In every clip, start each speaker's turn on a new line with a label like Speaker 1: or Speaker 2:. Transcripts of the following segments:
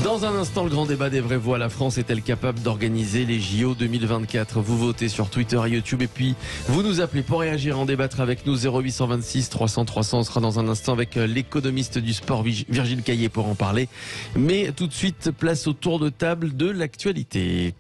Speaker 1: Dans un instant, le grand débat des vraies voix. La France est-elle capable d'organiser les JO 2024? Vous votez sur Twitter et YouTube et puis vous nous appelez pour réagir, en débattre avec nous. 0826 300 300. On sera dans un instant avec l'économiste du sport Virgile Caillé pour en parler. Mais tout de suite, place au tour de table de l'actualité.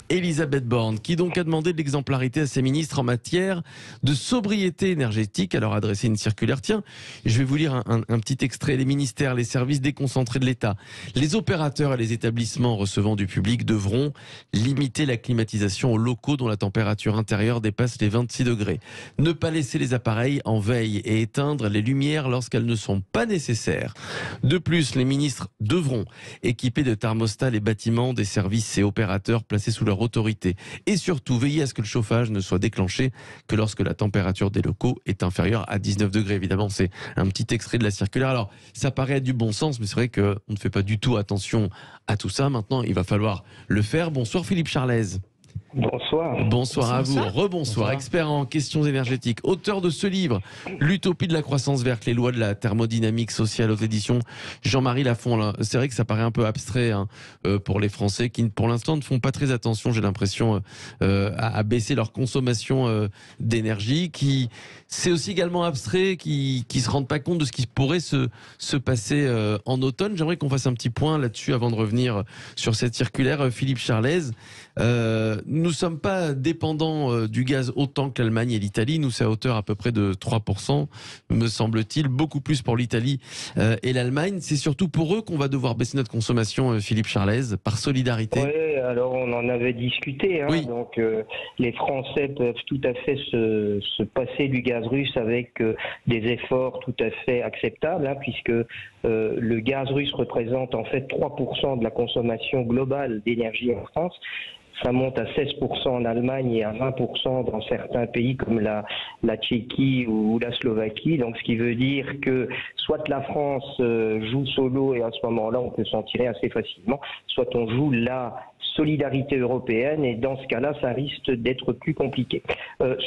Speaker 1: Elisabeth Borne, qui donc a demandé de l'exemplarité à ses ministres en matière de sobriété énergétique, a leur adressé une circulaire. Tiens, je vais vous lire un petit extrait. Les ministères, les services déconcentrés de l'État, les opérateurs et les établissements recevant du public devront limiter la climatisation aux locaux dont la température intérieure dépasse les 26 degrés. Ne pas laisser les appareils en veille et éteindre les lumières lorsqu'elles ne sont pas nécessaires. De plus, les ministres devront équiper de thermostats les bâtiments des services et opérateurs placés sous leur autorité, et surtout veiller à ce que le chauffage ne soit déclenché que lorsque la température des locaux est inférieure à 19 degrés. Évidemment, c'est un petit extrait de la circulaire. Alors, ça paraît être du bon sens, mais c'est vrai qu'on ne fait pas du tout attention à tout ça. Maintenant, il va falloir le faire. Bonsoir Philippe Charlez.
Speaker 2: Bonsoir.
Speaker 1: Bonsoir à vous. Rebonsoir. Expert en questions énergétiques, auteur de ce livre, L'utopie de la croissance verte, les lois de la thermodynamique sociale, aux éditions Jean-Marie Lafon. C'est vrai que ça paraît un peu abstrait pour les Français qui, pour l'instant, ne font pas très attention, j'ai l'impression, à baisser leur consommation d'énergie. C'est aussi également abstrait, qui se rendent pas compte de ce qui pourrait se passer en automne. J'aimerais qu'on fasse un petit point là-dessus avant de revenir sur cette circulaire. Philippe Charlez, nous ne sommes pas dépendants du gaz autant que l'Allemagne et l'Italie. Nous, c'est à hauteur à peu près de 3%, me semble-t-il. Beaucoup plus pour l'Italie et l'Allemagne. C'est surtout pour eux qu'on va devoir baisser notre consommation, Philippe Charlez, par solidarité.
Speaker 2: Oui, alors on en avait discuté. Oui. Donc les Français peuvent tout à fait se passer du gaz russe avec des efforts tout à fait acceptables, puisque le gaz russe représente en fait 3% de la consommation globale d'énergie en France. Ça monte à 16% en Allemagne et à 20% dans certains pays comme la Tchéquie ou la Slovaquie. Donc, ce qui veut dire que soit la France joue solo et à ce moment-là, on peut s'en tirer assez facilement, soit on joue la solidarité européenne et dans ce cas-là, ça risque d'être plus compliqué.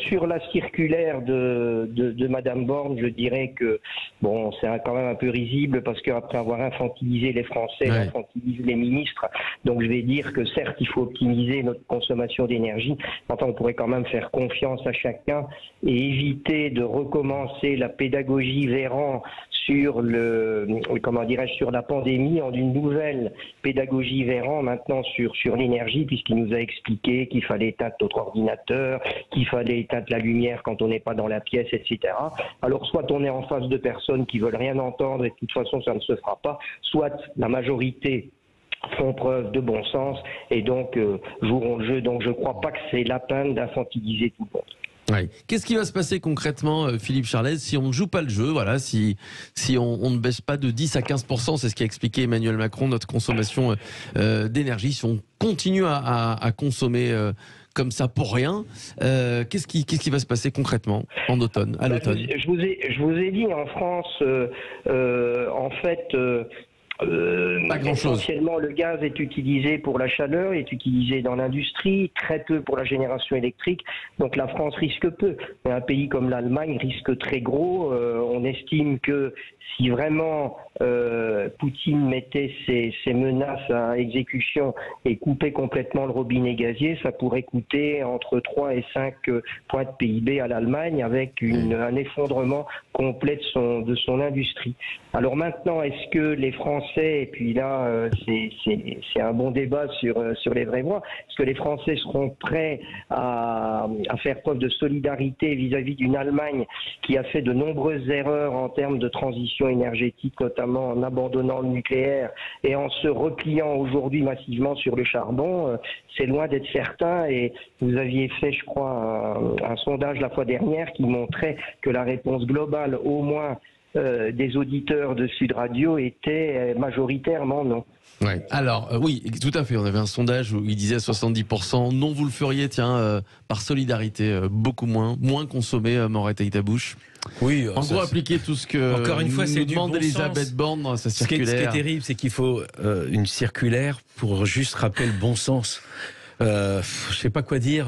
Speaker 2: Sur la circulaire de Madame Borne, je dirais que bon, c'est quand même un peu risible parce qu'après avoir infantilisé les Français, on infantilise les ministres. Donc je vais dire que certes, il faut optimiser notre consommation d'énergie. Enfin, on pourrait quand même faire confiance à chacun et éviter de recommencer la pédagogie Véran sur sur la pandémie, en une nouvelle pédagogie Véran maintenant sur l'énergie, puisqu'il nous a expliqué qu'il fallait éteindre notre ordinateur, qu'il fallait éteindre la lumière quand on n'est pas dans la pièce, etc. Alors soit on est en face de personnes qui veulent rien entendre et de toute façon ça ne se fera pas, soit la majorité font preuve de bon sens et donc joueront le jeu. Donc je ne crois pas que c'est la peine d'infantiliser tout le monde.
Speaker 1: Ouais. Qu'est-ce qui va se passer concrètement, Philippe Charlez, si on ne joue pas le jeu, voilà, si on ne baisse pas de 10 à 15%, c'est ce qu'a expliqué Emmanuel Macron, notre consommation d'énergie, si on continue à consommer comme ça pour rien, qu'est-ce qui va se passer concrètement à l'automne?
Speaker 2: Je vous ai dit, en France, en fait... essentiellement, le gaz est utilisé pour la chaleur, est utilisé dans l'industrie, très peu pour la génération électrique. Donc la France risque peu. Mais un pays comme l'Allemagne risque très gros. On estime que si vraiment Poutine mettait ses menaces à exécution et coupait complètement le robinet gazier, ça pourrait coûter entre 3 et 5 points de PIB à l'Allemagne avec un effondrement complet de son industrie. Alors maintenant, est-ce que les Français, et puis là c'est un bon débat sur les vraies voix, est-ce que les Français seront prêts à faire preuve de solidarité vis-à-vis d'une Allemagne qui a fait de nombreuses erreurs en termes de transition énergétique, notamment en abandonnant le nucléaire et en se repliant aujourd'hui massivement sur le charbon? C'est loin d'être certain et vous aviez fait, je crois, un sondage la fois dernière qui montrait que la réponse globale, au moins des auditeurs de Sud Radio, était majoritairement non.
Speaker 1: Ouais. Alors oui, tout à fait. On avait un sondage où il disait à 70% non, vous le feriez, par solidarité, beaucoup moins consommer, Morette Aïtabouche.
Speaker 3: Oui.
Speaker 1: En gros, appliquer tout ce que
Speaker 3: encore une fois,
Speaker 1: nous demande Elisabeth Borne dans sa circulaire.
Speaker 3: Ce qui est terrible, c'est qu'il faut une circulaire pour juste rappeler le bon sens. Je sais pas quoi dire.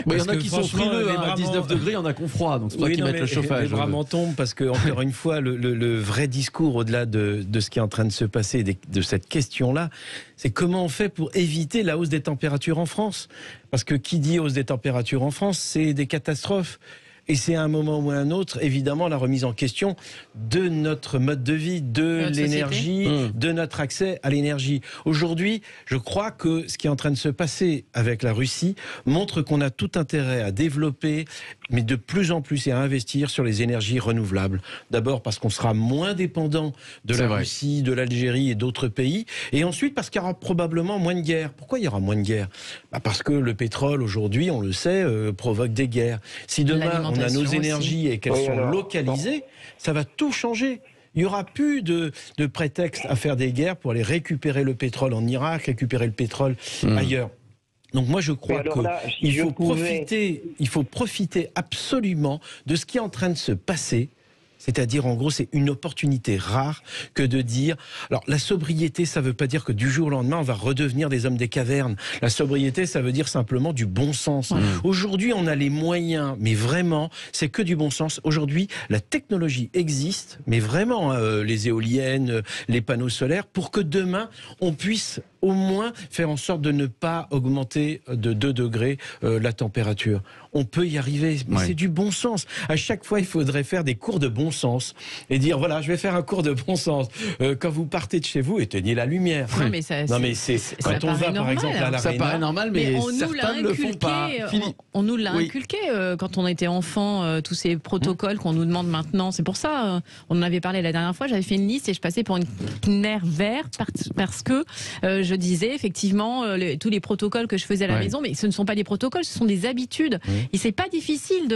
Speaker 1: Il y en a qui sont frileux, à 19 degrés, il y en a qu'on froid, donc c'est toi qui mettent le chauffage.
Speaker 3: Les bras m'en tombent parce que, encore une fois, le vrai discours au-delà de ce qui est en train de se passer, de cette question-là, c'est comment on fait pour éviter la hausse des températures en France. Parce que qui dit hausse des températures en France, c'est des catastrophes. Et c'est à un moment ou à un autre, évidemment, la remise en question de notre mode de vie, de l'énergie, de notre accès à l'énergie. Aujourd'hui, je crois que ce qui est en train de se passer avec la Russie montre qu'on a tout intérêt à développer, mais de plus en plus, et à investir sur les énergies renouvelables. D'abord parce qu'on sera moins dépendant de la Russie, de l'Algérie et d'autres pays. Et ensuite parce qu'il y aura probablement moins de guerres. Pourquoi il y aura moins de guerres? Parce que le pétrole, aujourd'hui, on le sait, provoque des guerres. Si demain, on a nos énergies et qu'elles sont localisées, ça va tout changer. Il n'y aura plus de prétexte à faire des guerres pour aller récupérer le pétrole en Irak, récupérer le pétrole ailleurs. Donc moi je crois qu'il faut profiter absolument de ce qui est en train de se passer. C'est-à-dire, en gros, c'est une opportunité rare que de dire... Alors, la sobriété, ça ne veut pas dire que du jour au lendemain, on va redevenir des hommes des cavernes. La sobriété, ça veut dire simplement du bon sens. Aujourd'hui, on a les moyens, mais vraiment, c'est que du bon sens. Aujourd'hui, la technologie existe, mais vraiment, les éoliennes, les panneaux solaires, pour que demain, on puisse au moins faire en sorte de ne pas augmenter de 2 degrés la température. On peut y arriver, mais c'est du bon sens. À chaque fois, il faudrait faire des cours de bon sens et dire, voilà, je vais faire un cours de bon sens. Quand vous partez de chez vous, éteignez la lumière.
Speaker 4: Non, mais c'est
Speaker 3: quand on va, par exemple, à l'Arena...
Speaker 1: Ça paraît normal, mais certains ne le font pas.
Speaker 4: On nous l'a inculqué quand on était enfant, tous ces protocoles qu'on nous demande maintenant. C'est pour ça, on en avait parlé la dernière fois, j'avais fait une liste et je passais pour une nerf vert parce que je disais effectivement tous les protocoles que je faisais à la maison, mais ce ne sont pas des protocoles, ce sont des habitudes. Et c'est pas difficile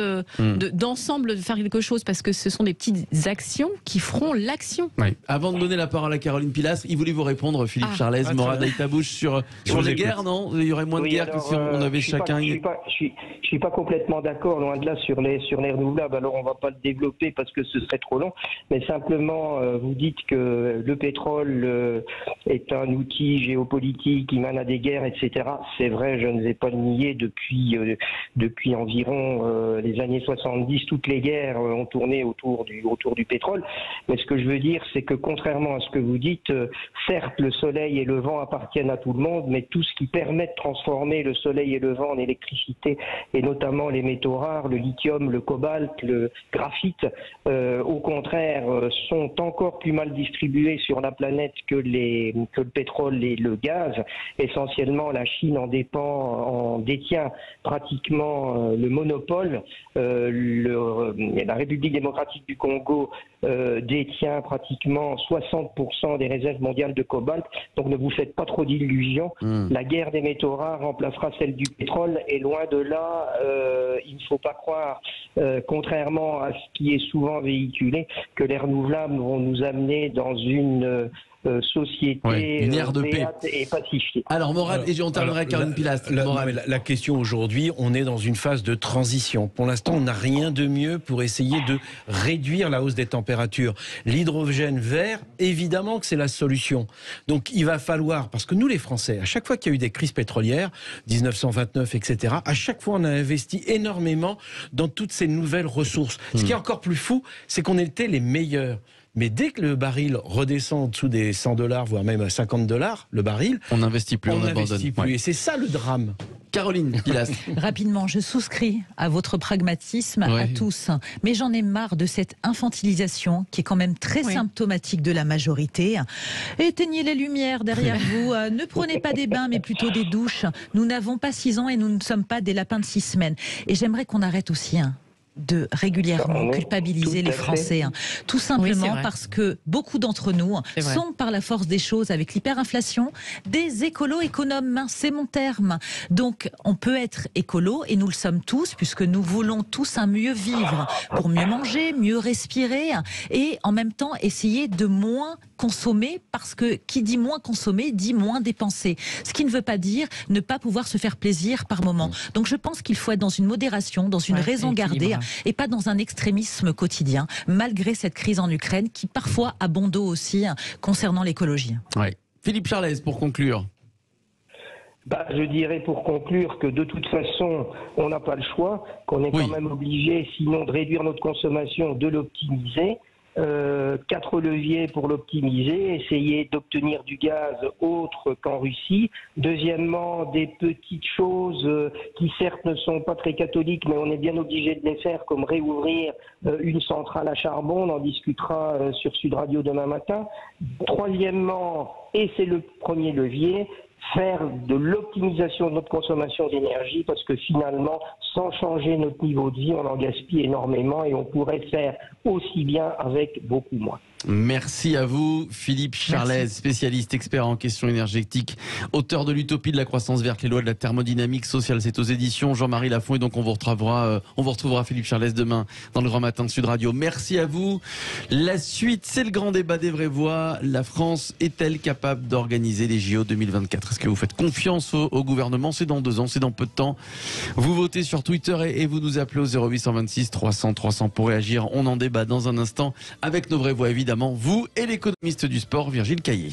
Speaker 4: d'ensemble de faire quelque chose parce que ce sont des petites actions qui feront l'action.
Speaker 1: Avant de donner la parole à Caroline Pilastre, il voulait vous répondre, Philippe Charlès, Morad Aïtabouche, sur les guerres, non? Il y aurait moins de guerres que si on avait chacun...
Speaker 2: Je suis pas complètement d'accord, loin de là, sur les renouvelables. Alors on va pas le développer parce que ce serait trop long, mais simplement vous dites que le pétrole est un outil géopolitique qui mène à des guerres, etc. C'est vrai, je ne vais pas le nier. Depuis environ les années 70, toutes les guerres ont tourné autour du pétrole. Mais ce que je veux dire, c'est que contrairement à ce que vous dites, certes, le soleil et le vent appartiennent à tout le monde, mais tout ce qui permet de transformer le soleil et le vent en électricité, et notamment les métaux rares, le lithium, le cobalt, le graphite, au contraire, sont encore plus mal distribués sur la planète que le pétrole et le gaz. Essentiellement, la Chine en détient pratiquement le monopole. La République démocratique du Congo détient pratiquement 60% des réserves mondiales de cobalt. Donc ne vous faites pas trop d'illusions. La guerre des métaux rares remplacera celle du pétrole, et loin de là, il ne faut pas croire, contrairement à ce qui est souvent véhiculé, que les renouvelables vont nous amener dans une société
Speaker 1: une ère de paix
Speaker 2: et pacifiée.
Speaker 1: Alors Morad, et on terminerai avec Caroline Pilastre.
Speaker 3: La question aujourd'hui, on est dans une phase de transition. Pour l'instant, on n'a rien de mieux pour essayer de réduire la hausse des températures. L'hydrogène vert, évidemment que c'est la solution. Donc il va falloir, parce que nous les Français, à chaque fois qu'il y a eu des crises pétrolières, 1929, etc., à chaque fois on a investi énormément dans toutes ces nouvelles ressources. Ce qui est encore plus fou, c'est qu'on était les meilleurs. Mais dès que le baril redescend en dessous des $100, voire même à $50 le baril,
Speaker 1: on n'investit plus, on abandonne.
Speaker 3: Et c'est ça le drame.
Speaker 1: Caroline Pilastre.
Speaker 5: Rapidement, je souscris à votre pragmatisme à tous, mais j'en ai marre de cette infantilisation qui est quand même très symptomatique de la majorité. Éteignez les lumières derrière vous, ne prenez pas des bains mais plutôt des douches. Nous n'avons pas 6 ans et nous ne sommes pas des lapins de 6 semaines. Et j'aimerais qu'on arrête aussi de régulièrement culpabiliser les Français. Tout simplement parce que beaucoup d'entre nous sont, par la force des choses, avec l'hyperinflation, des écolos économes. C'est mon terme. Donc, on peut être écolo, et nous le sommes tous, puisque nous voulons tous un mieux vivre, pour mieux manger, mieux respirer, et en même temps essayer de moins consommer, parce que qui dit moins consommer dit moins dépenser. Ce qui ne veut pas dire ne pas pouvoir se faire plaisir par moment. Donc je pense qu'il faut être dans une modération, dans une raison gardée, et pas dans un extrémisme quotidien, malgré cette crise en Ukraine qui parfois a bon dos aussi concernant l'écologie.
Speaker 1: Philippe Charlès, pour conclure.
Speaker 2: Je dirais pour conclure que de toute façon, on n'a pas le choix, qu'on est quand même obligé, sinon de réduire notre consommation, de l'optimiser. 4 leviers pour l'optimiser, essayer d'obtenir du gaz autre qu'en Russie. Deuxièmement, des petites choses qui certes ne sont pas très catholiques, mais on est bien obligé de les faire, comme réouvrir une centrale à charbon. On en discutera sur Sud Radio demain matin. Troisièmement, et c'est le premier levier, faire de l'optimisation de notre consommation d'énergie, parce que finalement, sans changer notre niveau de vie, on en gaspille énormément et on pourrait faire aussi bien avec beaucoup moins.
Speaker 1: Merci à vous, Philippe Charlez, spécialiste expert en questions énergétiques, auteur de l'Utopie de la croissance verte, les lois de la thermodynamique sociale. C'est aux éditions Jean-Marie Lafont, et donc on vous retrouvera Philippe Charlez demain dans le Grand Matin de Sud Radio. Merci à vous. La suite, c'est le grand débat des vraies voix. La France est-elle capable d'organiser les JO 2024? Est-ce que vous faites confiance au gouvernement? C'est dans 2 ans, c'est dans peu de temps. Vous votez sur Twitter et vous nous appelez au 0826 300 300 pour réagir. On en débat dans un instant avec nos vraies voix, évidemment, vous et l'économiste du sport Virgile Caillé.